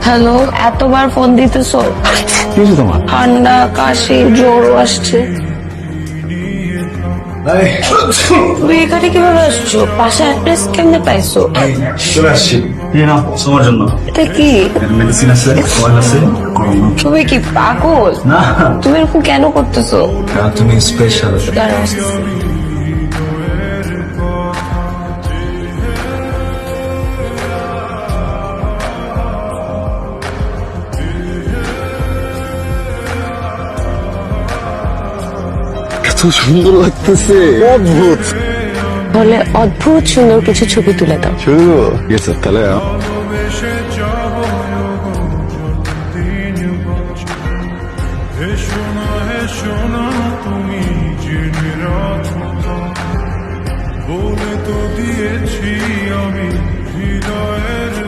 Hello, এতবার phone দিতেছো? কিছু তোমার ঠান্ডা, কাশি, জ্বরও আসছে। তুমি এখানে কিভাবে আসছো? পাশে অ্যাড্রেস কেমনে পাইছো? চলে আসছি তোমার জন্য এটা কি? মেডিসিন আছে, অয়েল আছে। তুমি কি পাগল? না তুমি এরকম কেন করতেছো? তুমি স্পেশাল। দাঁড়াও। এত সুন্দর লাগতেছে, অদ্ভুত। বলে অদ্ভুত সুন্দর কিছু ছবি তুলে দাও। শুধু গেছে তাহলে বলে তো দিয়েছি আমি হৃদয়ের